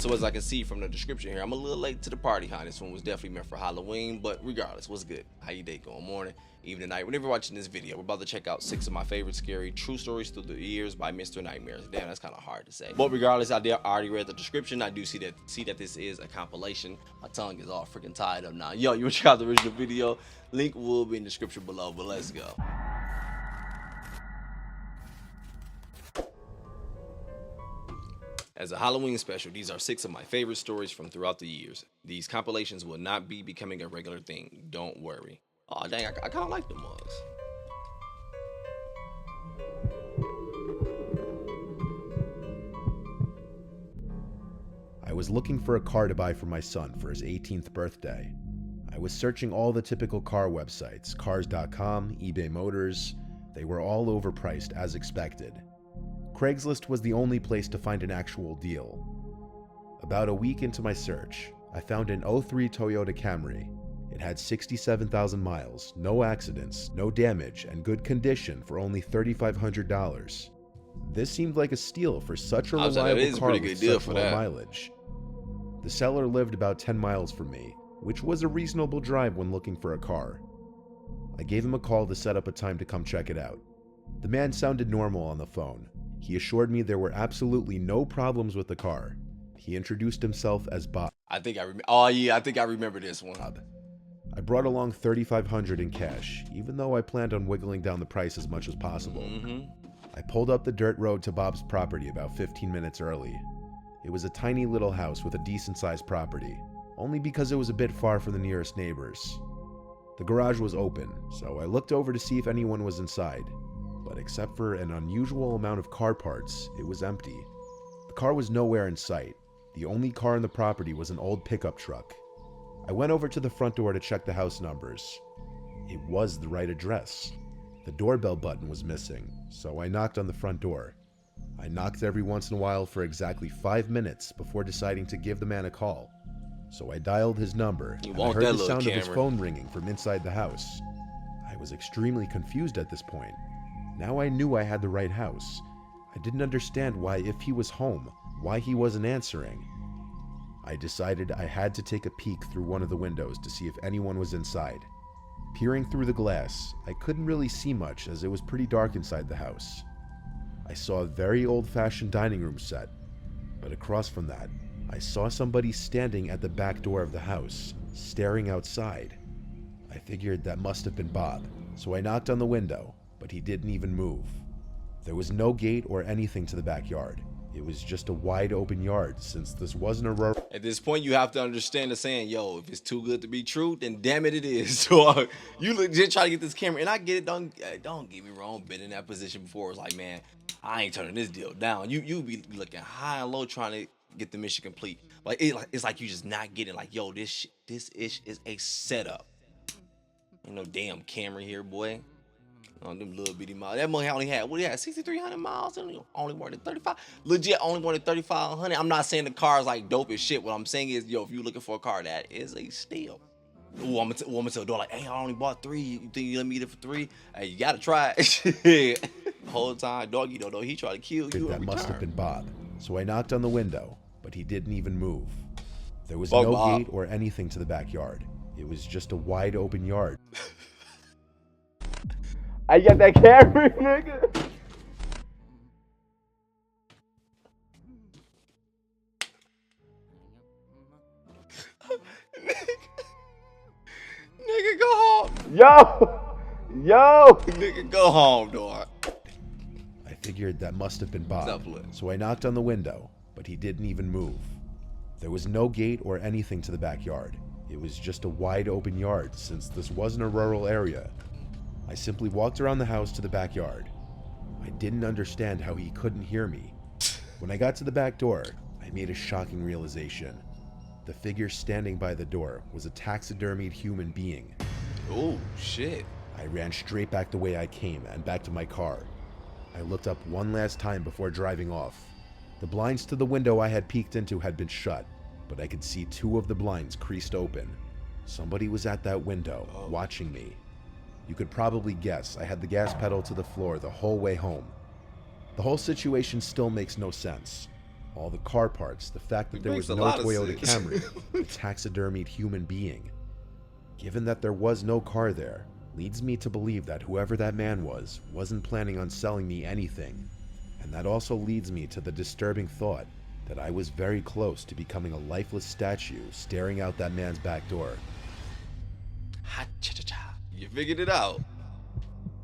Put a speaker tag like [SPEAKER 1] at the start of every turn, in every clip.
[SPEAKER 1] So as I can see from the description here, I'm a little late to the party, huh? This one was definitely meant for Halloween, but regardless, what's good? How you day going? Morning, evening, night. Whenever you're watching this video, we're about to check out 6 of my favorite scary true stories through the years by Mr. Nightmares. Damn, that's kind of hard to say. But regardless, I already read the description. I do see that this is a compilation. My tongue is all freaking tied up now. Yo, you want to check out the original video? Link will be in the description below, but let's go. As a Halloween special, these are 6 of my favorite stories from throughout the years. These compilations will not be becoming a regular thing, don't worry. Oh dang, I kind of like the mugs.
[SPEAKER 2] I was looking for a car to buy for my son for his 18th birthday. I was searching all the typical car websites, cars.com, eBay Motors. They were all overpriced as expected. Craigslist was the only place to find an actual deal. About a week into my search, I found an 03 Toyota Camry. It had 67,000 miles, no accidents, no damage, and good condition for only $3,500. This seemed like a steal for such a reliable car with such low mileage. The seller lived about 10 miles from me, which was a reasonable drive when looking for a car. I gave him a call to set up a time to come check it out. The man sounded normal on the phone. He assured me there were absolutely no problems with the car. He introduced himself as Bob.
[SPEAKER 1] I think I remember this one.
[SPEAKER 2] I brought along $3,500 in cash, even though I planned on wiggling down the price as much as possible. I pulled up the dirt road to Bob's property about 15 minutes early. It was a tiny little house with a decent-sized property, only because it was a bit far from the nearest neighbors. The garage was open, so I looked over to see if anyone was inside. But except for an unusual amount of car parts, it was empty. The car was nowhere in sight. The only car in the property was an old pickup truck. I went over to the front door to check the house numbers. It was the right address. The doorbell button was missing, so I knocked on the front door. I knocked every once in a while for exactly 5 minutes before deciding to give the man a call. So I dialed his number, and I heard the sound of his phone ringing from inside the house. I was extremely confused at this point. Now I knew I had the right house. I didn't understand why, if he was home, why he wasn't answering. I decided I had to take a peek through one of the windows to see if anyone was inside. Peering through the glass, I couldn't really see much as it was pretty dark inside the house. I saw a very old-fashioned dining room set, but across from that, I saw somebody standing at the back door of the house, staring outside. I figured that must have been Bob, so I knocked on the window, but he didn't even move. There was no gate or anything to the backyard. It was just a wide open yard, since this wasn't a rural.
[SPEAKER 1] At this point, you have to understand the saying, yo, if it's too good to be true, then damn it, it is. So you legit try to get this camera, and I get it, don't get me wrong, been in that position before. It's like, man, I ain't turning this deal down. You be looking high and low trying to get the mission complete. It's like you just not getting, like, yo, this ish is a setup. Ain't no damn camera here, boy. On them little bitty miles. That money only had, 6,300 miles? Only more than 35? Legit, only more than 3,500. I'm not saying the car is like dope as shit. What I'm saying is, yo, if you're looking for a car, that is a steal. Ooh, I'm gonna tell the door, like, hey, I only bought 3. You think you let me get it for 3? Hey, you gotta try it. The whole time, doggy don't know he tried to kill you.
[SPEAKER 2] That must have been Bob. So I knocked on the window, but he didn't even move. There was no gate or anything to the backyard. It was just a wide open yard.
[SPEAKER 3] I got that camera, nigga.
[SPEAKER 1] Nigga, go home.
[SPEAKER 3] Yo.
[SPEAKER 1] Nigga, go home, dog.
[SPEAKER 2] I figured that must have been Bob. So I knocked on the window, but he didn't even move. There was no gate or anything to the backyard. It was just a wide open yard, since this wasn't a rural area. I simply walked around the house to the backyard. I didn't understand how he couldn't hear me. When I got to the back door, I made a shocking realization. The figure standing by the door was a taxidermied human being.
[SPEAKER 1] Oh, shit.
[SPEAKER 2] I ran straight back the way I came and back to my car. I looked up one last time before driving off. The blinds to the window I had peeked into had been shut, but I could see 2 of the blinds creased open. Somebody was at that window, watching me. You could probably guess I had the gas pedal to the floor the whole way home. The whole situation still makes no sense. All the car parts, the fact that
[SPEAKER 1] It
[SPEAKER 2] there
[SPEAKER 1] makes
[SPEAKER 2] was
[SPEAKER 1] a
[SPEAKER 2] no
[SPEAKER 1] lot of
[SPEAKER 2] Toyota
[SPEAKER 1] sense.
[SPEAKER 2] Camry, a taxidermied human being. Given that there was no car there, leads me to believe that whoever that man was wasn't planning on selling me anything. And that also leads me to the disturbing thought that I was very close to becoming a lifeless statue staring out that man's back door.
[SPEAKER 1] Ha-cha-cha-cha. You figured it out.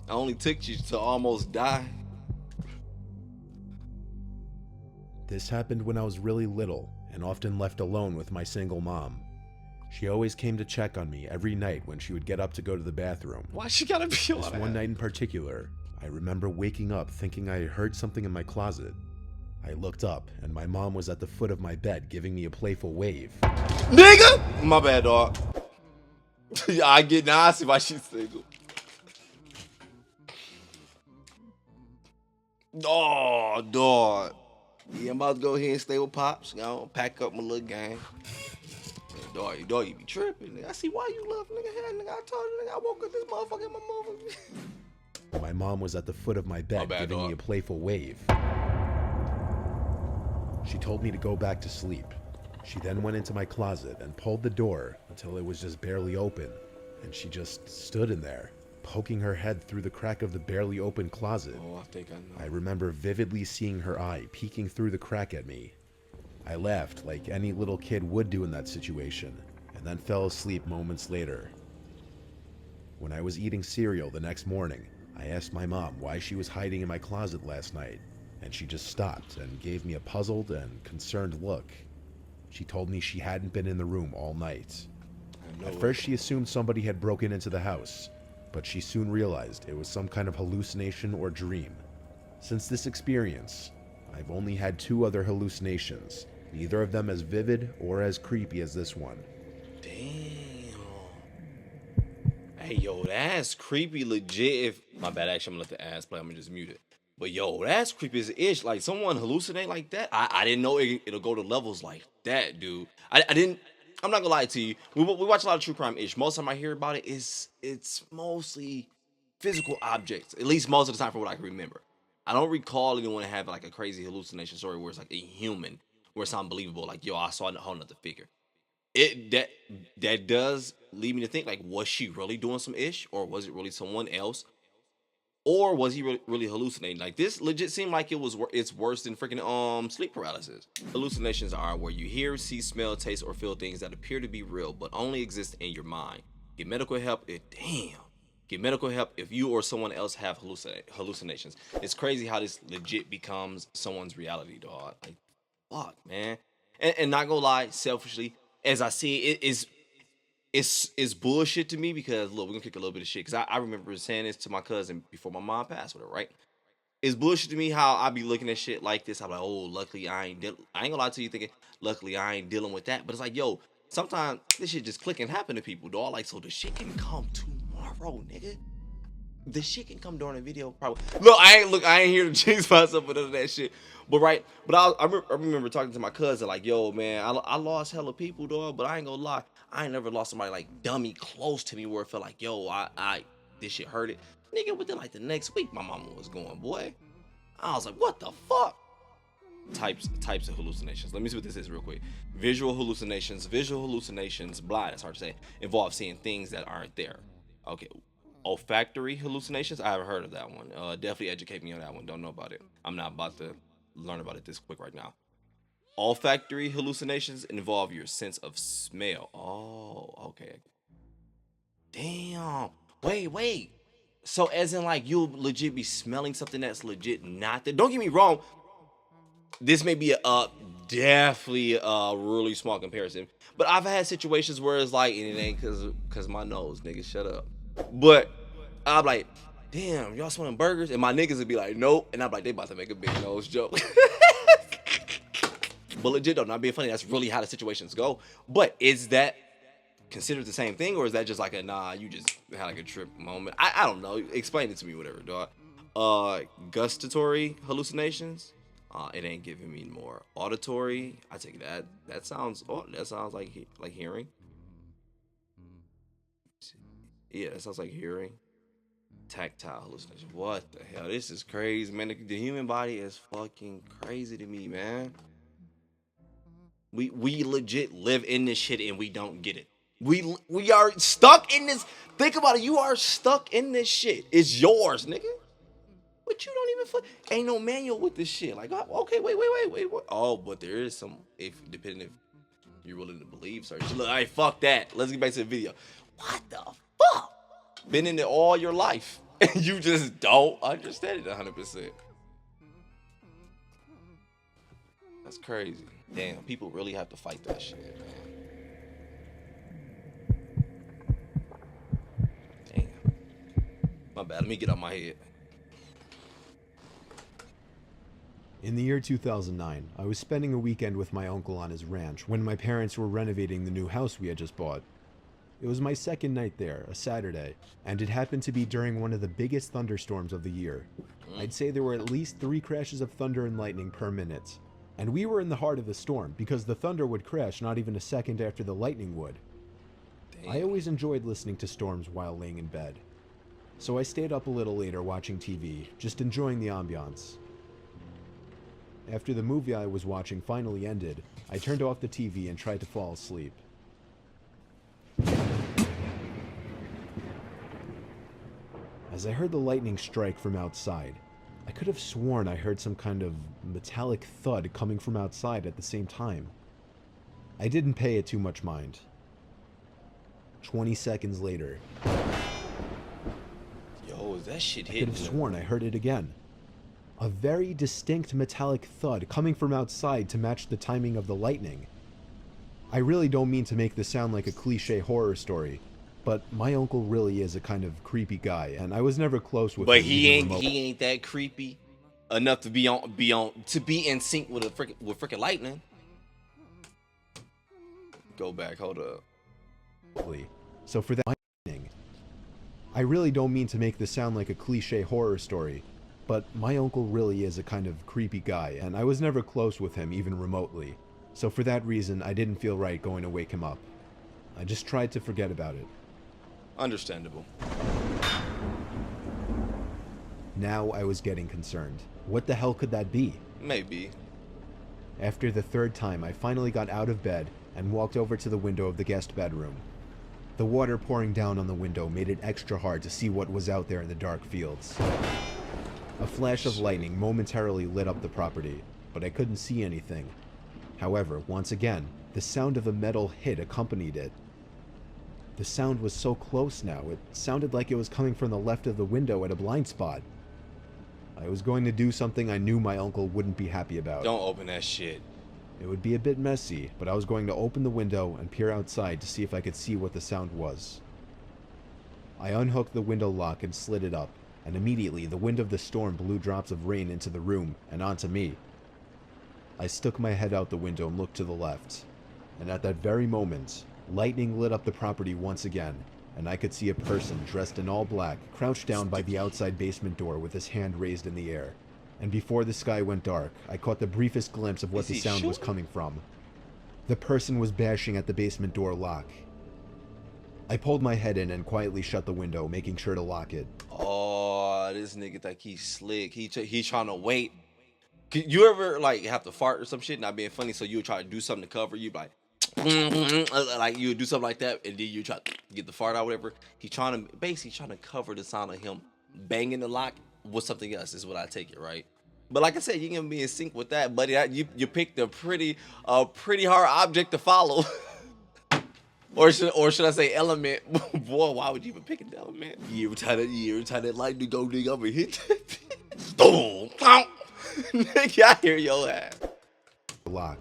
[SPEAKER 1] I only took you to almost die.
[SPEAKER 2] This happened when I was really little and often left alone with my single mom. She always came to check on me every night when she would get up to go to the bathroom.
[SPEAKER 1] Why she gotta be all
[SPEAKER 2] This
[SPEAKER 1] that?
[SPEAKER 2] one night in particular, I remember waking up thinking I heard something in my closet. I looked up and my mom was at the foot of my bed giving me a playful wave.
[SPEAKER 1] Nigga! My bad, dog. I get now. I see why she's single. Oh, dog. Yeah, I'm about to go ahead and stay with Pops. You know, pack up my little gang. Yeah, dog, you be tripping. Nigga. I see why you love nigga. Hey, nigga, I told you, nigga, I woke up this motherfucker in my motherfucker.
[SPEAKER 2] My mom was at the foot of my bed
[SPEAKER 1] bad,
[SPEAKER 2] giving me a
[SPEAKER 1] dog.
[SPEAKER 2] playful wave. She told me to go back to sleep. She then went into my closet and pulled the door until it was just barely open, and she just stood in there, poking her head through the crack of the barely open closet.
[SPEAKER 1] Oh, I think I know.
[SPEAKER 2] I remember vividly seeing her eye peeking through the crack at me. I laughed like any little kid would do in that situation, and then fell asleep moments later. When I was eating cereal the next morning, I asked my mom why she was hiding in my closet last night, and she just stopped and gave me a puzzled and concerned look. She told me she hadn't been in the room all night. At first she assumed somebody had broken into the house, but she soon realized it was some kind of hallucination or dream. Since this experience, I've only had 2 other hallucinations, neither of them as vivid or as creepy as this one.
[SPEAKER 1] Damn. Hey, yo, that's creepy legit. If my bad, actually, I'm gonna let the ass play. I'm gonna just mute it. But yo, that's creepy as ish. Like someone hallucinate like that. I didn't know it'll go to levels like that, dude. I didn't. I'm not gonna lie to you. We watch a lot of true crime ish. Most of the time I hear about it it's mostly physical objects. At least most of the time, from what I can remember. I don't recall anyone having like a crazy hallucination story where it's like a human, where it's unbelievable. Like yo, I saw a whole nother figure. That does lead me to think like, was she really doing some ish, or was it really someone else? Or was he really hallucinating? Like this legit seemed like it's worse than freaking sleep paralysis. Hallucinations are where you hear, see, smell, taste, or feel things that appear to be real but only exist in your mind. Get medical help. Get medical help if you or someone else have hallucinations. It's crazy how this legit becomes someone's reality, dog. Like, fuck, man. And not gonna lie, selfishly, as I see it, it's bullshit to me because look, we're gonna kick a little bit of shit because I remember saying this to my cousin before my mom passed with her, right? It's bullshit to me how I be looking at shit like this. I'm like, oh, luckily I ain't gonna lie to you thinking, luckily I ain't dealing with that. But it's like, yo, sometimes this shit just click and happen to people, dog. Like, so the shit can come tomorrow, nigga. The shit can come during a video, probably. Look, I ain't here to jinx myself with none of that shit. But I remember talking to my cousin, like, yo, man, I lost hella people, dog. But I ain't gonna lie, I ain't never lost somebody like dummy close to me where it felt like, yo, I this shit hurt it. Nigga, within like the next week, my mama was going, boy. I was like, what the fuck? Types of hallucinations. Let me see what this is real quick. Visual hallucinations, blah, that's hard to say, involve seeing things that aren't there. Okay. Olfactory hallucinations, I haven't heard of that one. Definitely educate me on that one. Don't know about it. I'm not about to learn about it this quick right now. Olfactory hallucinations involve your sense of smell. Oh, okay. Damn. Wait. So as in like you'll legit be smelling something that's legit not there. Don't get me wrong. This may be definitely a really small comparison, but I've had situations where it's like, and it ain't cause my nose, nigga, shut up. But I'm like, damn, y'all smelling burgers? And my niggas would be like, nope. And I'm like, they about to make a big nose joke. But legit though, not being funny, that's really how the situations go. But is that considered the same thing, or is that just like a nah, you just had like a trip moment? I don't know. Explain it to me, whatever, dog. Gustatory hallucinations. It ain't giving me more. Auditory, I take that. That sounds like hearing. Yeah, that sounds like hearing. Tactile hallucination. What the hell? This is crazy, man. The human body is fucking crazy to me, man. We legit live in this shit and we don't get it. We are stuck in this. Think about it. You are stuck in this shit. It's yours, nigga. But you don't even ain't no manual with this shit. Like, okay, wait. Oh, but there is some, depending if you're willing to believe certain. Look, all right, fuck that. Let's get back to the video. What the fuck? Been in it all your life, and you just don't understand it 100%. That's crazy. Damn, people really have to fight that shit, man. Damn. My bad. Let me get out my head.
[SPEAKER 2] In the year 2009, I was spending a weekend with my uncle on his ranch when my parents were renovating the new house we had just bought. It was my second night there, a Saturday, and it happened to be during one of the biggest thunderstorms of the year. I'd say there were at least 3 crashes of thunder and lightning per minute. And we were in the heart of the storm because the thunder would crash not even a second after the lightning would. Damn. I always enjoyed listening to storms while laying in bed. So I stayed up a little later watching TV, just enjoying the ambiance. After the movie I was watching finally ended, I turned off the TV and tried to fall asleep. As I heard the lightning strike from outside, I could have sworn I heard some kind of metallic thud coming from outside at the same time. I didn't pay it too much mind. 20 seconds later,
[SPEAKER 1] yo, is that shit
[SPEAKER 2] I
[SPEAKER 1] hitting?
[SPEAKER 2] could have sworn I heard it again. A very distinct metallic thud coming from outside to match the timing of the lightning. I really don't mean to make this sound like a cliche horror story, but my uncle really is a kind of creepy guy, and I was never close with him.
[SPEAKER 1] But he ain't that creepy enough to be in sync with freaking lightning. Go back, hold up.
[SPEAKER 2] So for that lightning, I really don't mean to make this sound like a cliche horror story, but my uncle really is a kind of creepy guy, and I was never close with him even remotely. So for that reason, I didn't feel right going to wake him up. I just tried to forget about it.
[SPEAKER 1] Understandable.
[SPEAKER 2] Now I was getting concerned. What the hell could that be?
[SPEAKER 1] Maybe.
[SPEAKER 2] After the 3rd time, I finally got out of bed and walked over to the window of the guest bedroom. The water pouring down on the window made it extra hard to see what was out there in the dark fields. A flash of lightning momentarily lit up the property, but I couldn't see anything. However, once again, the sound of a metal hit accompanied it. The sound was so close now, it sounded like it was coming from the left of the window at a blind spot. I was going to do something I knew my uncle wouldn't be happy about.
[SPEAKER 1] Don't open that shit.
[SPEAKER 2] It would be a bit messy, but I was going to open the window and peer outside to see if I could see what the sound was. I unhooked the window lock and slid it up, and immediately the wind of the storm blew drops of rain into the room and onto me. I stuck my head out the window and looked to the left, and at that very moment, lightning lit up the property once again, and I could see a person dressed in all black crouched down by the outside basement door with his hand raised in the air. And before the sky went dark, I caught the briefest glimpse of what the sound was coming from. The person was bashing at the basement door lock. I pulled my head in and quietly shut the window, making sure to lock it.
[SPEAKER 1] Oh, this nigga think he's slick. He's trying to wait. You ever like have to fart or some shit, not being funny, so you would try to do something to cover, you like you would do something like that, and then you try to get the fart out, whatever. He's basically trying to cover the sound of him banging the lock with something else, is what I take it, right? But like I said, you can be in sync with that, buddy. You picked a pretty hard object to follow. Or should I say element? Boy, why would you even pick an element? You ever tie that lightning go nigga over hit that? Boom! Nigga, I hear your ass.
[SPEAKER 2] Lock.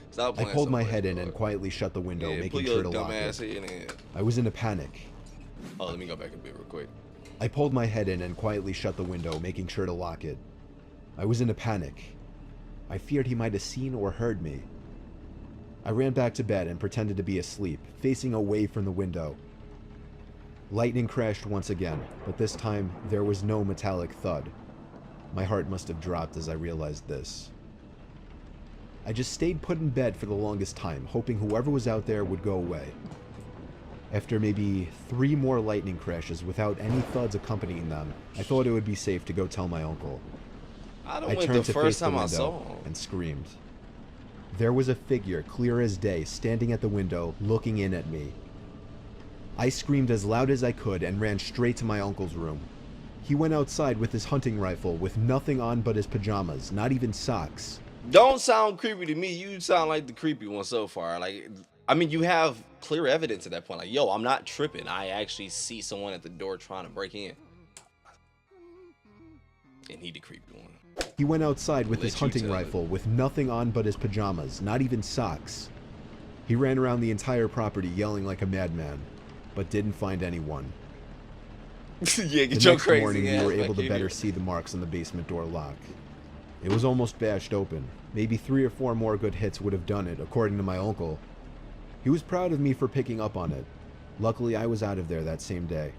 [SPEAKER 1] Stop
[SPEAKER 2] I pulled my head in and quietly shut the window, making sure to lock it. I was in a panic.
[SPEAKER 1] Oh, let me go back a bit real quick.
[SPEAKER 2] I pulled my head in and quietly shut the window, making sure to lock it. I was in a panic. I feared he might have seen or heard me. I ran back to bed and pretended to be asleep, facing away from the window. Lightning crashed once again, but this time there was no metallic thud. My heart must have dropped as I realized this. I just stayed put in bed for the longest time, hoping whoever was out there would go away. After maybe 3 more lightning crashes without any thuds accompanying them, I thought it would be safe to go tell my uncle.
[SPEAKER 1] I turned to face the window
[SPEAKER 2] and screamed. There was a figure, clear as day, standing at the window, looking in at me. I screamed as loud as I could and ran straight to my uncle's room. He went outside with his hunting rifle with nothing on but his pajamas, not even socks.
[SPEAKER 1] Don't sound creepy to me. You sound like the creepy one so far. Like, I mean, you have clear evidence at that point. Like, yo, I'm not tripping. I actually see someone at the door trying to break in. And he the creepy one.
[SPEAKER 2] He went outside with his hunting rifle with nothing on but his pajamas, not even socks. He ran around the entire property yelling like a madman, but didn't find anyone.
[SPEAKER 1] Yeah, get
[SPEAKER 2] The
[SPEAKER 1] your
[SPEAKER 2] next
[SPEAKER 1] crazy
[SPEAKER 2] morning, we
[SPEAKER 1] ass
[SPEAKER 2] were
[SPEAKER 1] back
[SPEAKER 2] able to
[SPEAKER 1] in
[SPEAKER 2] better
[SPEAKER 1] here.
[SPEAKER 2] see the marks on the basement door lock. It was almost bashed open. Maybe 3 or 4 more good hits would have done it, according to my uncle. He was proud of me for picking up on it. Luckily, I was out of there that same day.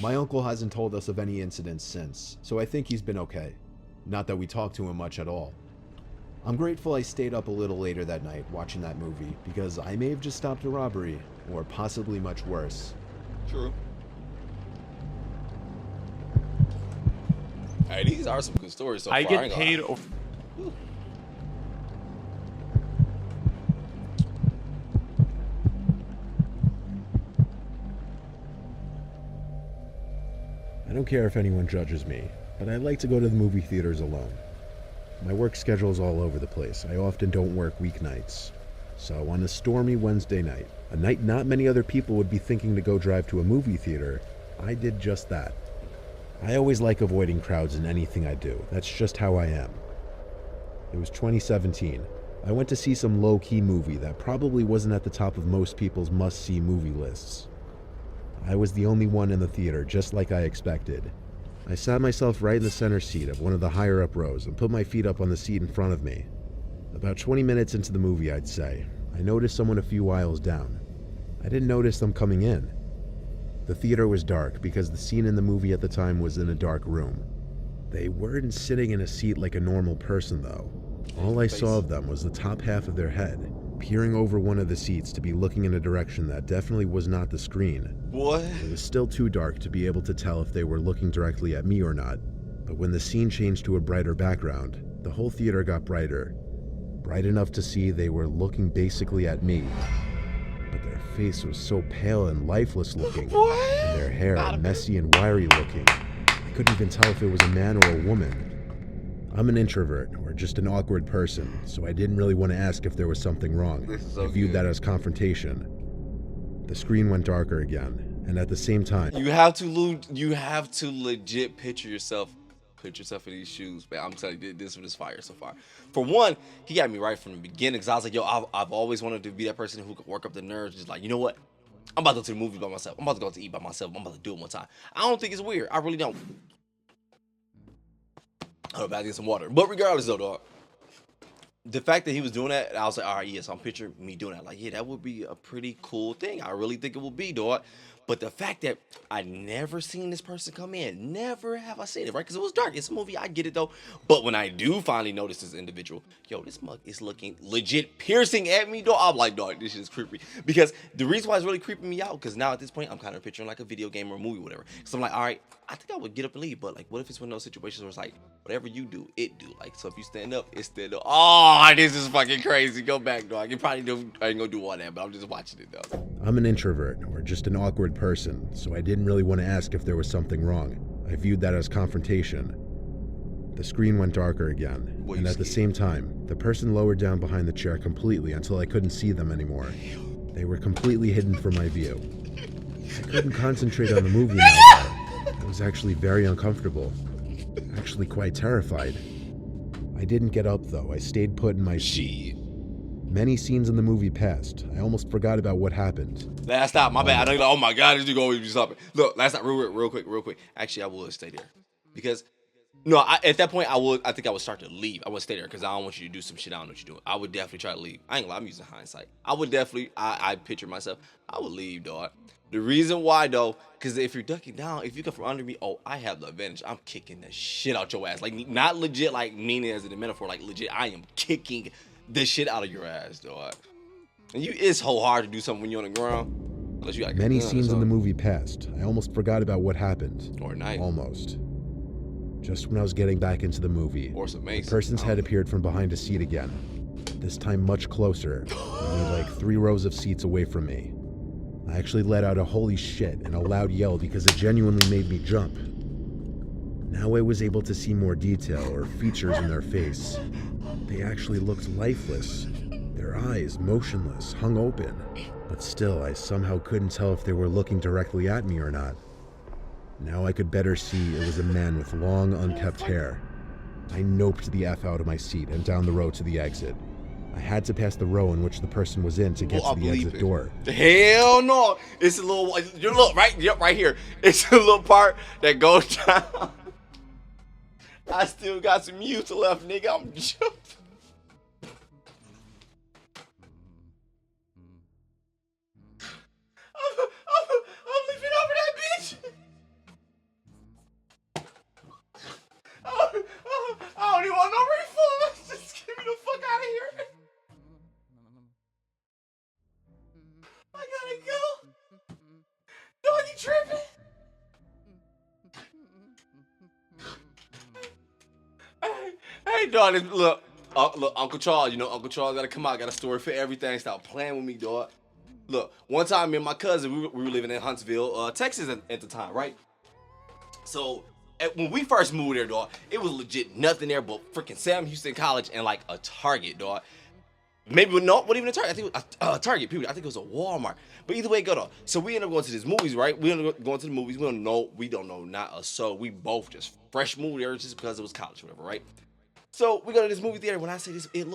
[SPEAKER 2] My uncle hasn't told us of any incidents since, so I think he's been okay. Not that we talked to him much at all. I'm grateful I stayed up a little later that night watching that movie, because I may have just stopped a robbery, or possibly much worse.
[SPEAKER 1] True. Hey, these are some good stories so far.
[SPEAKER 4] I
[SPEAKER 1] ain't
[SPEAKER 4] get
[SPEAKER 1] gonna
[SPEAKER 4] paid.
[SPEAKER 1] lie.
[SPEAKER 2] I don't care if anyone judges me, but I like to go to the movie theaters alone. My work schedule is all over the place. I often don't work weeknights. So on a stormy Wednesday night, a night not many other people would be thinking to go drive to a movie theater, I did just that. I always like avoiding crowds in anything I do. That's just how I am. It was 2017. I went to see some low-key movie that probably wasn't at the top of most people's must-see movie lists. I was the only one in the theater, just like I expected. I sat myself right in the center seat of one of the higher-up rows and put my feet up on the seat in front of me. About 20 minutes into the movie, I'd say, I noticed someone a few aisles down. I didn't notice them coming in. The theater was dark because the scene in the movie at the time was in a dark room. They weren't sitting in a seat like a normal person, though. All I saw of them was the top half of their head, peering over one of the seats to be looking in a direction that definitely was not the screen.
[SPEAKER 1] What?
[SPEAKER 2] It was still too dark to be able to tell if they were looking directly at me or not, but when the scene changed to a brighter background, the whole theater got brighter. Bright enough to see they were looking basically at me. But their face was so pale and lifeless looking, and their hair messy and wiry looking. I couldn't even tell if it was a man or a woman. I'm an introvert, or just an awkward person, so I didn't really want to ask if there was something wrong.
[SPEAKER 1] This is so
[SPEAKER 2] I viewed
[SPEAKER 1] good.
[SPEAKER 2] that as confrontation. The screen went darker again, and at the same time,
[SPEAKER 1] You have to legit picture yourself in these shoes, man. I'm telling you, this one is fire so far. For one, he got me right from the beginning, because I was like, yo, I've always wanted to be that person who could work up the nerves, just like, you know what? I'm about to go to the movie by myself. I'm about to go to eat by myself. I'm about to do it one time. I don't think it's weird. I really don't. I'm about to get some water. But regardless, though, dog, the fact that he was doing that, I was like, all right, yes, I'm picturing me doing that. Like, yeah, that would be a pretty cool thing. I really think it would be, dog. But the fact that I never seen this person come in, never have I seen it, right? Because it was dark. It's a movie. I get it, though. But when I do finally notice this individual, yo, this mug is looking legit piercing at me, dog. I'm like, dog, this shit is creepy. Because the reason why it's really creeping me out, because now at this point, I'm kind of picturing like a video game or a movie or whatever. So I'm like, all right, I think I would get up and leave. But like, what if it's one of those situations where it's like, whatever you do, it do. Like, so if you stand up, it stand up. Oh, this is fucking crazy. Go back, dog. You probably do. I ain't gonna do all that, but I'm just watching it, though.
[SPEAKER 2] I'm an introvert, or just an awkward person, so I didn't really want to ask if there was something wrong. I viewed that as confrontation. The screen went darker again,
[SPEAKER 1] Boy,
[SPEAKER 2] and
[SPEAKER 1] you
[SPEAKER 2] at the
[SPEAKER 1] scared.
[SPEAKER 2] same time, the person lowered down behind the chair completely until I couldn't see them anymore. They were completely hidden from my view. I couldn't concentrate on the movie now, though. I was actually very uncomfortable, actually quite terrified. I didn't get up, though. I stayed put in my seat.
[SPEAKER 1] Shit.
[SPEAKER 2] Many scenes in the movie passed. I almost forgot about what happened.
[SPEAKER 1] Last stop, my bad. I know you're like, oh my God, this dude always be stopping. Look, last stop, real quick. Actually, I would stay there. Because, no, at that point, I think I would start to leave. I would stay there because I don't want you to do some shit I don't know what you're doing. I would definitely try to leave. I ain't gonna lie, I'm using hindsight. I would definitely, I picture myself, I would leave, dog. The reason why, though, because if you're ducking down, if you come from under me, oh, I have the advantage. I'm kicking the shit out your ass. Like, not legit, like, meaning as in a metaphor. Like, legit, I am kicking the shit out of your ass, dog. And it's so hard to do something when you're on the ground. Unless you got
[SPEAKER 2] Many scenes in the movie passed. I almost forgot about what happened.
[SPEAKER 1] Or a knife.
[SPEAKER 2] Almost. Just when I was getting back into the movie,
[SPEAKER 1] Or some
[SPEAKER 2] the
[SPEAKER 1] mace.
[SPEAKER 2] person's head appeared from behind a seat again. this time much closer, only like 3 rows of seats away from me. I actually let out a holy shit and a loud yell because it genuinely made me jump. Now I was able to see more detail or features in their face. They actually looked lifeless, their eyes motionless, hung open. But still, I somehow couldn't tell if they were looking directly at me or not. Now I could better see it was a man with long, unkempt hair. I noped the F out of my seat and down the road to the exit. I had to pass the row in which the person was in to get to the exit door.
[SPEAKER 1] Hell no. It's a little, you look, right? Yep, right here. It's a little part that goes down. I still got some mute left, nigga. I'm jumping. I'm leaving over that bitch. I don't even want no refund. Just get me the fuck out of here. I gotta go. Dog, you tripping? Hey, dog, look, Uncle Charles, you know, Uncle Charles gotta come out, got a story for everything. Stop playing with me, dog. Look, one time me and my cousin, we were living in Huntsville, Texas at the time, right? So, when we first moved there, dog, it was legit nothing there but freaking Sam Houston College and like a Target, dog. Maybe not even a Target. I think it was a Target, people. I think it was a Walmart. But either way, go though. So we ended up going to these movies, right? We ended up going to the movies. We don't know not a soul. We both just fresh moved there just because it was college, whatever, right? So we go to this movie theater. When I say this, it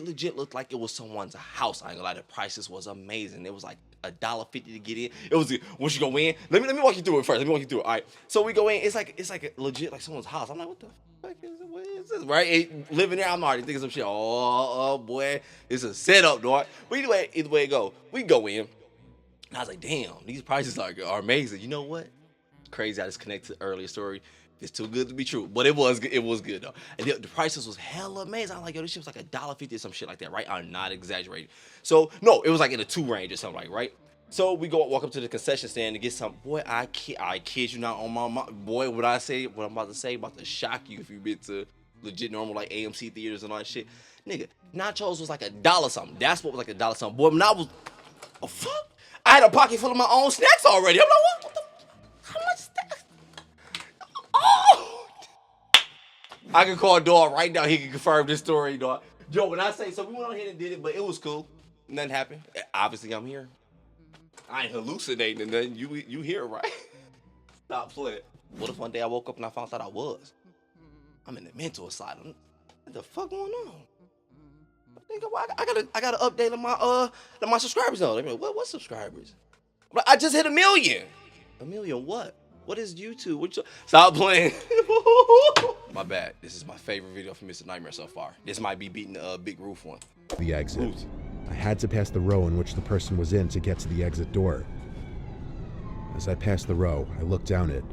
[SPEAKER 1] legit looked like it was someone's house. I ain't gonna lie, the prices was amazing. It was like $1.50 to get in. It was once you go in. Let me walk you through it first. Let me walk you through it. All right. So we go in. It's like a legit like someone's house. I'm like, what the fuck is it? What is this? Right? Living there, I'm already thinking some shit. Oh boy, it's a setup, dog. But either way it go. We go in. And I was like, damn, these prices are amazing. You know what? Crazy. I just connected to the earlier story. It's too good to be true, but it was good though. And the prices was hella amazing. I'm like, yo, this shit was like $1.50 or some shit like that, right? I'm not exaggerating. So no, it was like in a 2 range or something, like, right? So we walk up to the concession stand to get some. Boy, I kid you not, on my boy, what I'm about to say, about to shock you if you've been to legit normal like AMC theaters and all that shit. Nigga, nachos was like $1 something. That's what was like $1 something. Boy, when I was, oh fuck, I had a pocket full of my own snacks already. I'm like, what the, how much snacks? Oh! I can call dog right now. He can confirm this story, dog. Yo, when I say so, we went on here and did it, but it was cool. Nothing happened. Obviously, I'm here. I ain't hallucinating and nothing. You here, right? Stop playing. What if one day I woke up and I found out I was? I'm in the mental asylum. What the fuck going on? I got to update on my subscribers now. What subscribers? I just hit 1 million. 1 million what? What is YouTube? Stop playing. My bad. This is my favorite video from Mr. Nightmare so far. This might be beating the big roof one.
[SPEAKER 2] The exit. I had to pass the row in which the person was in to get to the exit door. As I passed the row, I looked down it,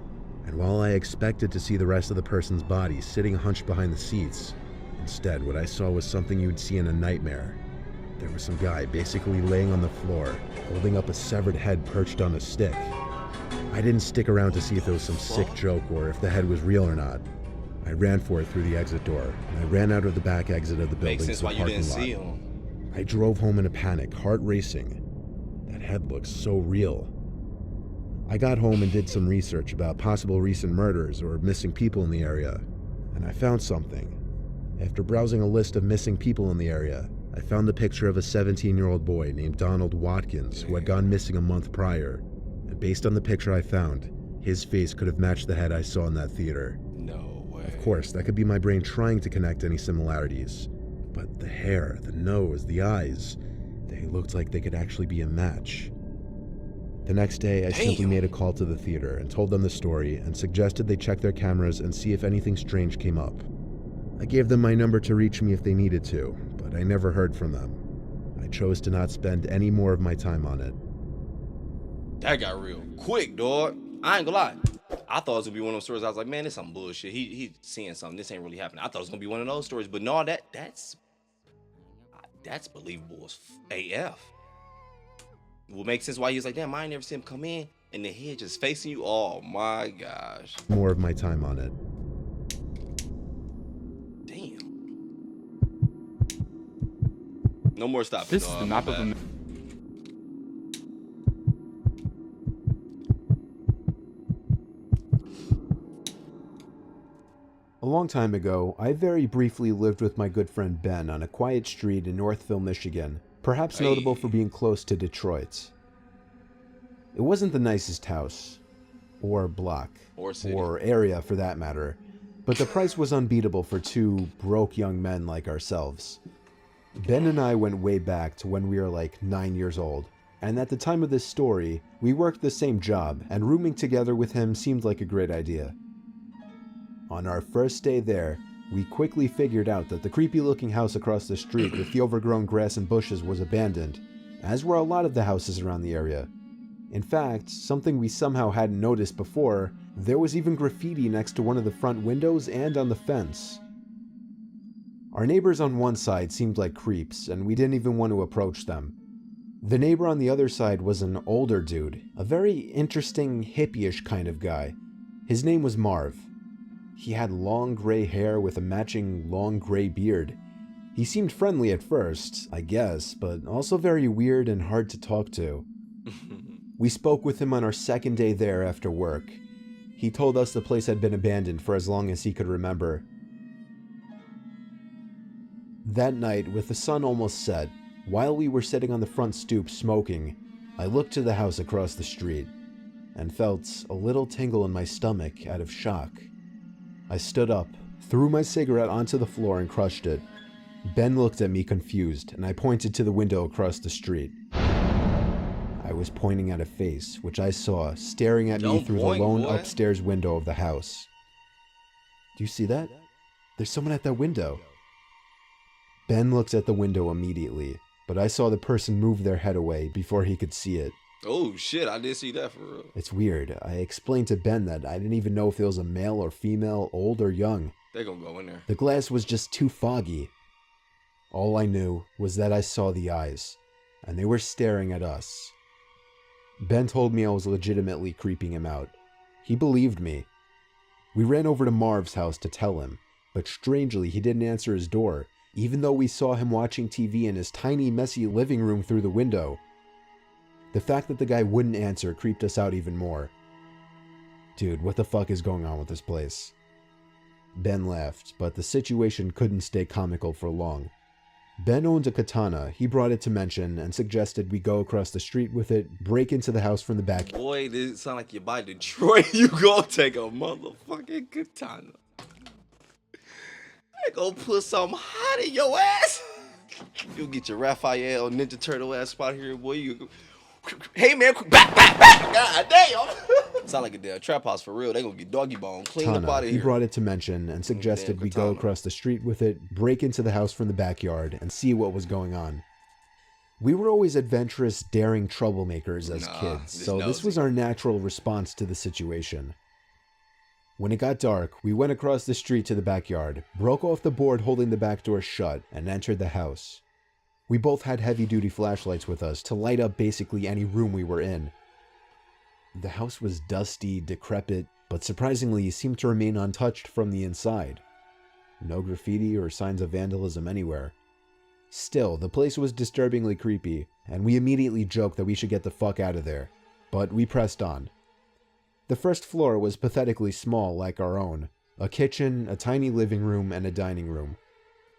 [SPEAKER 2] and while I expected to see the rest of the person's body sitting hunched behind the seats, instead what I saw was something you'd see in a nightmare. There was some guy basically laying on the floor, holding up a severed head perched on a stick. I didn't stick around to see if it was some sick joke or if the head was real or not. I ran for it through the exit door, and I ran out of the back exit of the building to the parking lot. Makes sense why you didn't see him. I drove home in a panic, heart racing. That head looked so real. I got home and did some research about possible recent murders or missing people in the area, and I found something. After browsing a list of missing people in the area, I found the picture of a 17-year-old boy named Donald Watkins who had gone missing a month prior. And based on the picture I found, his face could have matched the head I saw in that theater.
[SPEAKER 1] No way.
[SPEAKER 2] Of course, that could be my brain trying to connect any similarities. But the hair, the nose, the eyes, they looked like they could actually be a match. The next day, I simply made a call to the theater and told them the story and suggested they check their cameras and see if anything strange came up. I gave them my number to reach me if they needed to, but I never heard from them. I chose to not spend any more of my time on it.
[SPEAKER 1] That got real quick, dog. I ain't gonna lie. I thought it was gonna be one of those stories. I was like, man, this some bullshit. He's seeing something. This ain't really happening. I thought it was gonna be one of those stories, but no, that's believable as AF. It will make sense why he was like, damn, I ain't never seen him come in and the head just facing you. Oh my gosh.
[SPEAKER 2] More of my time on it.
[SPEAKER 1] Damn. No more stopping.
[SPEAKER 4] This is the map of a...
[SPEAKER 2] A long time ago, I very briefly lived with my good friend Ben on a quiet street in Northville, Michigan, perhaps notable for being close to Detroit. It wasn't the nicest house, or block, or area for that matter, but the price was unbeatable for two broke young men like ourselves. Ben and I went way back to when we were like 9 years old, and at the time of this story, we worked the same job, and rooming together with him seemed like a great idea. On our first day there, we quickly figured out that the creepy-looking house across the street with the overgrown grass and bushes was abandoned, as were a lot of the houses around the area. In fact, something we somehow hadn't noticed before, there was even graffiti next to one of the front windows and on the fence. Our neighbors on one side seemed like creeps, and we didn't even want to approach them. The neighbor on the other side was an older dude, a very interesting hippie-ish kind of guy. His name was Marv. He had long gray hair with a matching long gray beard. He seemed friendly at first, I guess, but also very weird and hard to talk to. We spoke with him on our second day there after work. He told us the place had been abandoned for as long as he could remember. That night, with the sun almost set, while we were sitting on the front stoop smoking, I looked to the house across the street and felt a little tingle in my stomach out of shock. I stood up, threw my cigarette onto the floor and crushed it. Ben looked at me confused, and I pointed to the window across the street. I was pointing at a face, which I saw staring at me through the lone upstairs window of the house. Do you see that? There's someone at that window. Ben looked at the window immediately, but I saw the person move their head away before he could see it.
[SPEAKER 1] Oh shit, I did see that for real.
[SPEAKER 2] It's weird. I explained to Ben that I didn't even know if it was a male or female, old or young.
[SPEAKER 1] They're gonna go in there.
[SPEAKER 2] The glass was just too foggy. All I knew was that I saw the eyes, and they were staring at us. Ben told me I was legitimately creeping him out. He believed me. We ran over to Marv's house to tell him, but strangely he didn't answer his door, even though we saw him watching TV in his tiny, messy living room through the window. The fact that the guy wouldn't answer creeped us out even more. Dude, what the fuck is going on with this place? Ben laughed, but the situation couldn't stay comical for long. Ben owned a katana. He brought it to mention and suggested we go across the street with it, break into the house from the back.
[SPEAKER 1] Boy, this sound like you're by Detroit. You gonna take a motherfucking katana. They gonna put something hot in your ass. You'll get your Raphael Ninja Turtle ass spot here, boy. You, hey man, back. God damn. Sound like a damn trap house for real. They gonna get doggy bone, clean up out of here.
[SPEAKER 2] He brought it to mention and suggested we go across the street with it, break into the house from the backyard, and see what was going on. We were always adventurous, daring troublemakers as kids, so this was our natural response to the situation. When it got dark, we went across the street to the backyard, broke off the board holding the back door shut, and entered the house. We both had heavy-duty flashlights with us to light up basically any room we were in. The house was dusty, decrepit, but surprisingly seemed to remain untouched from the inside. No graffiti or signs of vandalism anywhere. Still, the place was disturbingly creepy, and we immediately joked that we should get the fuck out of there. But we pressed on. The first floor was pathetically small like our own. A kitchen, a tiny living room, and a dining room.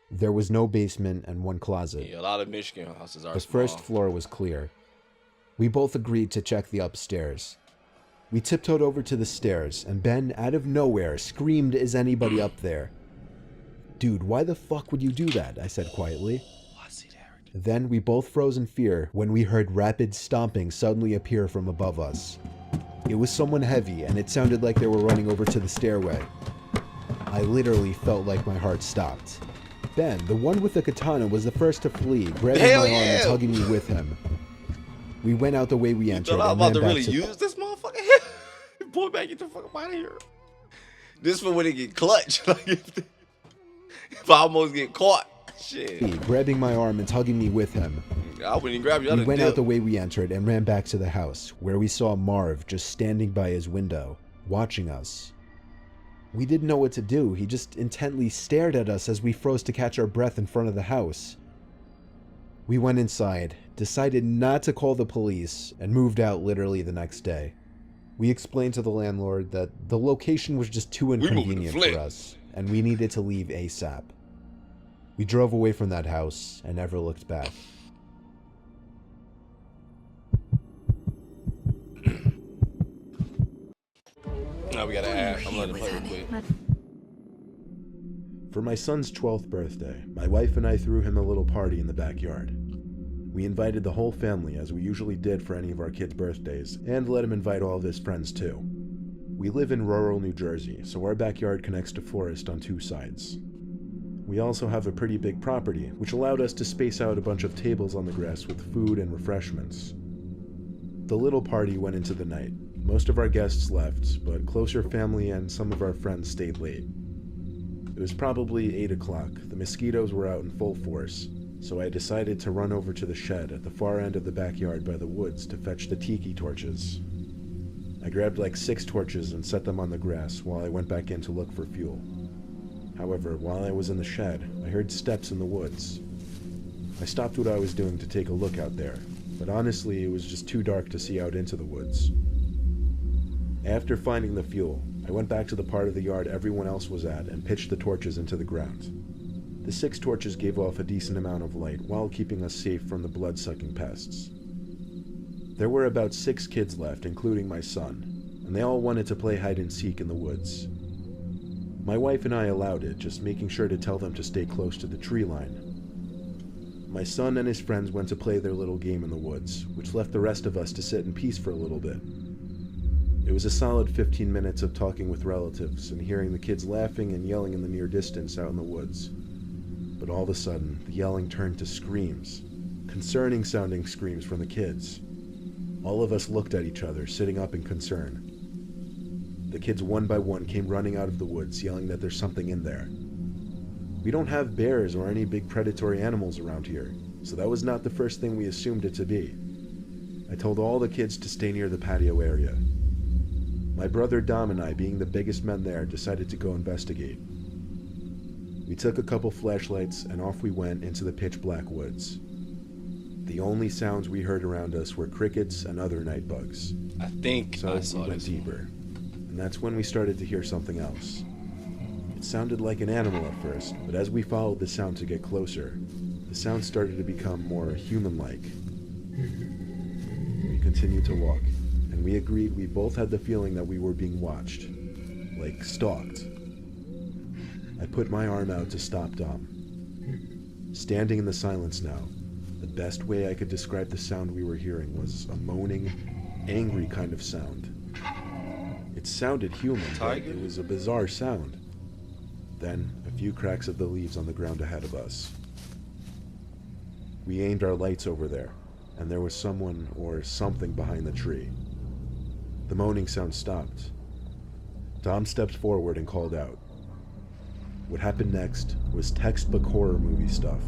[SPEAKER 2] There was no basement and one closet.
[SPEAKER 1] Yeah, a lot of Michigan houses are
[SPEAKER 2] The first floor was clear. We both agreed to check the upstairs. We tiptoed over to the stairs, and Ben, out of nowhere, screamed, "Is anybody up there?" "Dude, why the fuck would you do that?" I said quietly.
[SPEAKER 1] I see that.
[SPEAKER 2] Then we both froze in fear when we heard rapid stomping suddenly appear from above us. It was someone heavy, and it sounded like they were running over to the stairway. I literally felt like my heart stopped. Ben, the one with the katana, was the first to flee, grabbing my arm and tugging me with him. We went out the way we entered.
[SPEAKER 1] You thought I was about to really use this motherfucker? Boy, back, get the fuck up out of here. This for when it get clutch. Like if I almost get caught. Shit.
[SPEAKER 2] Grabbing my arm and tugging me with him.
[SPEAKER 1] I wouldn't even grab you.
[SPEAKER 2] We went out the way we entered and ran back to the house, where we saw Marv just standing by his window, watching us. We didn't know what to do. He just intently stared at us as we froze to catch our breath in front of the house. We went inside, decided not to call the police, and moved out literally the next day. We explained to the landlord that the location was just too inconvenient for us, and we needed to leave ASAP. We drove away from that house and never looked back.
[SPEAKER 1] Now we gotta ask. I'm letting it play real quick.
[SPEAKER 2] For my son's 12th birthday, my wife and I threw him a little party in the backyard. We invited the whole family, as we usually did for any of our kids' birthdays, and let him invite all of his friends too. We live in rural New Jersey, so our backyard connects to forest on 2 sides. We also have a pretty big property, which allowed us to space out a bunch of tables on the grass with food and refreshments. The little party went into the night. Most of our guests left, but closer family and some of our friends stayed late. It was probably 8 o'clock. The mosquitoes were out in full force, so I decided to run over to the shed at the far end of the backyard by the woods to fetch the tiki torches. I grabbed like 6 torches and set them on the grass while I went back in to look for fuel. However, while I was in the shed, I heard steps in the woods. I stopped what I was doing to take a look out there, but honestly, it was just too dark to see out into the woods. After finding the fuel, I went back to the part of the yard everyone else was at and pitched the torches into the ground. The 6 torches gave off a decent amount of light while keeping us safe from the blood-sucking pests. There were about 6 kids left, including my son, and they all wanted to play hide-and-seek in the woods. My wife and I allowed it, just making sure to tell them to stay close to the tree line. My son and his friends went to play their little game in the woods, which left the rest of us to sit in peace for a little bit. It was a solid 15 minutes of talking with relatives and hearing the kids laughing and yelling in the near distance out in the woods. But all of a sudden, the yelling turned to screams, concerning sounding screams from the kids. All of us looked at each other, sitting up in concern. The kids one by one came running out of the woods, yelling that there's something in there. We don't have bears or any big predatory animals around here, so that was not the first thing we assumed it to be. I told all the kids to stay near the patio area. My brother Dom and I, being the biggest men there, decided to go investigate. We took a couple flashlights and off we went into the pitch black woods. The only sounds we heard around us were crickets and other night bugs.
[SPEAKER 1] I think
[SPEAKER 2] So
[SPEAKER 1] I saw
[SPEAKER 2] we went
[SPEAKER 1] this.
[SPEAKER 2] deeper, and that's when we started to hear something else. It sounded like an animal at first, but as we followed the sound to get closer, the sound started to become more human-like. We continued to walk, and we agreed we both had the feeling that we were being watched, like stalked. I put my arm out to stop Dom. Standing in the silence now, the best way I could describe the sound we were hearing was a moaning, angry kind of sound. It sounded human, but it was a bizarre sound. Then, a few cracks of the leaves on the ground ahead of us. We aimed our lights over there, and there was someone or something behind the tree. The moaning sound stopped. Dom stepped forward and called out. What happened next was textbook horror movie stuff.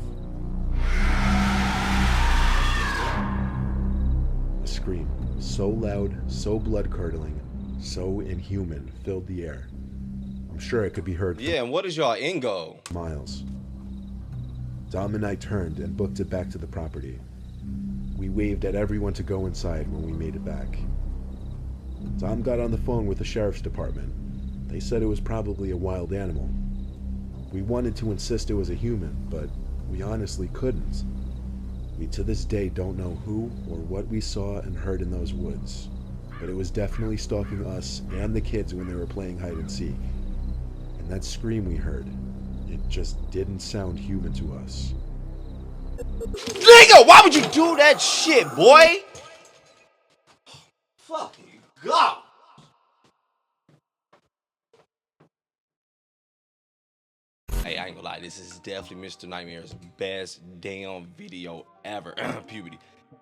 [SPEAKER 2] A scream, so loud, so blood-curdling, so inhuman, filled the air. I'm sure it could be heard
[SPEAKER 1] Yeah, and what is y'all end goal?
[SPEAKER 2] for miles. Dom and I turned and booked it back to the property. We waved at everyone to go inside when we made it back. Dom got on the phone with the sheriff's department. They said it was probably a wild animal. We wanted to insist it was a human, but we honestly couldn't. We to this day don't know who or what we saw and heard in those woods, but it was definitely stalking us and the kids when they were playing hide and seek. And that scream we heard, it just didn't sound human to us.
[SPEAKER 1] Nigga, why would you do that shit, boy? Fucking God. Hey, I ain't gonna lie, this is definitely Mr. Nightmare's best damn video ever. Puberty.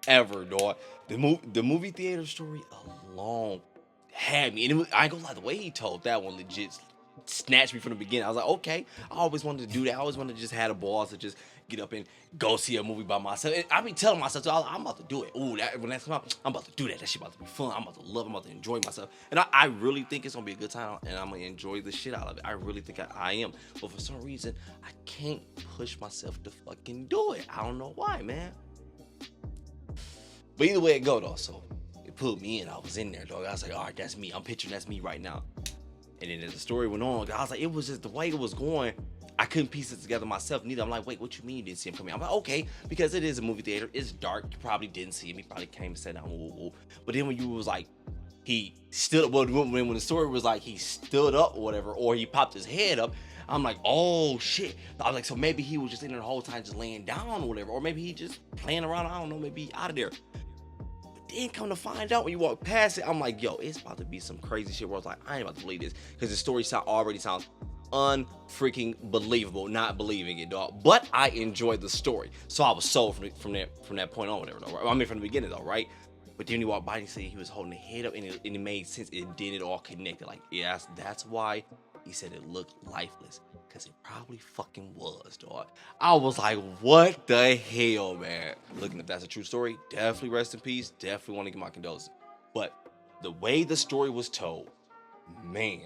[SPEAKER 1] Ever, dog. The movie theater story alone had me. And it was, I ain't gonna lie, the way he told that one legit snatched me from the beginning. I was like, okay, I always wanted to do that. I always wanted to just have a balls to just get up and go see a movie by myself. And I be telling myself, I'm about to do it. Ooh, when that comes out, I'm about to do that. That shit about to be fun. I'm about to love it. I'm about to enjoy myself. And I really think it's gonna be a good time, and I'm gonna enjoy the shit out of it. I really think I am. But for some reason, I can't push myself to fucking do it. I don't know why, man. But either way it go though, so it pulled me in. I was in there, dog. I was like, all right, that's me. I'm picturing that's me right now. And then as the story went on, I was like, it was just the way it was going. I couldn't piece it together myself neither. I'm like, wait, what you mean you didn't see him come in? I'm like, okay, because it is a movie theater. It's dark. You probably didn't see him. He probably came and sat down. Woo, woo. But then when you was like, he stood up, when the story was like he stood up or whatever, or he popped his head up, I'm like, oh shit. I was like, so maybe he was just in there the whole time just laying down or whatever, or maybe he just playing around. I don't know, maybe he out of there. But then come to find out when you walk past it, I'm like, yo, it's about to be some crazy shit where I was like, I ain't about to believe this, because the story already sounds unfreaking believable. Not believing it, dog. But I enjoyed the story, so I was sold from that point on, whatever. Though, right? I mean, from the beginning, though, right? But then you walk by and he said he was holding the head up, and it made sense. It all connected. Like, yeah, that's why he said it looked lifeless, because it probably fucking was, dog. I was like, what the hell, man? Looking, if that's a true story, definitely rest in peace. Definitely want to give my condolences. But the way the story was told, man,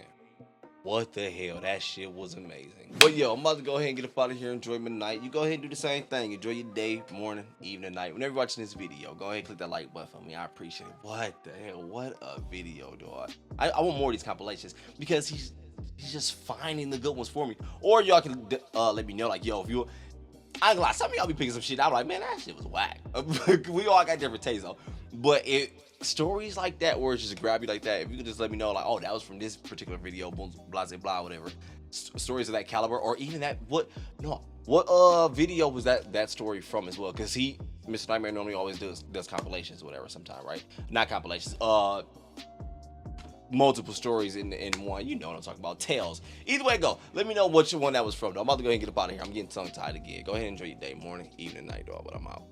[SPEAKER 1] what the hell? That shit was amazing. But yo, I'm about to go ahead and get up out of here. Enjoy my night. You go ahead and do the same thing. Enjoy your day, morning, evening, night. Whenever you're watching this video, go ahead and click that like button for me. I appreciate it. What the hell? What a video, dog. I want more of these compilations, because he's just finding the good ones for me. Or y'all can let me know, like, yo, if you, I ain't gonna lie, some of y'all be picking some shit out, like, man, that shit was whack. We all got different tastes though. But stories like that, where it's just grab you like that, if you could just let me know, like, oh, that was from this particular video, blah blah blah, whatever. Stories of that caliber, or even that, what video was that story from as well? Because Mr. Nightmare normally always does compilations or whatever sometime, right? Not compilations, multiple stories in one. You know what I'm talking about. Tales. Either way go, let me know which one that was from, though. I'm about to go ahead and get up out of here. I'm getting tongue tied again. Go ahead and enjoy your day, morning, evening, night, dog. But I'm out.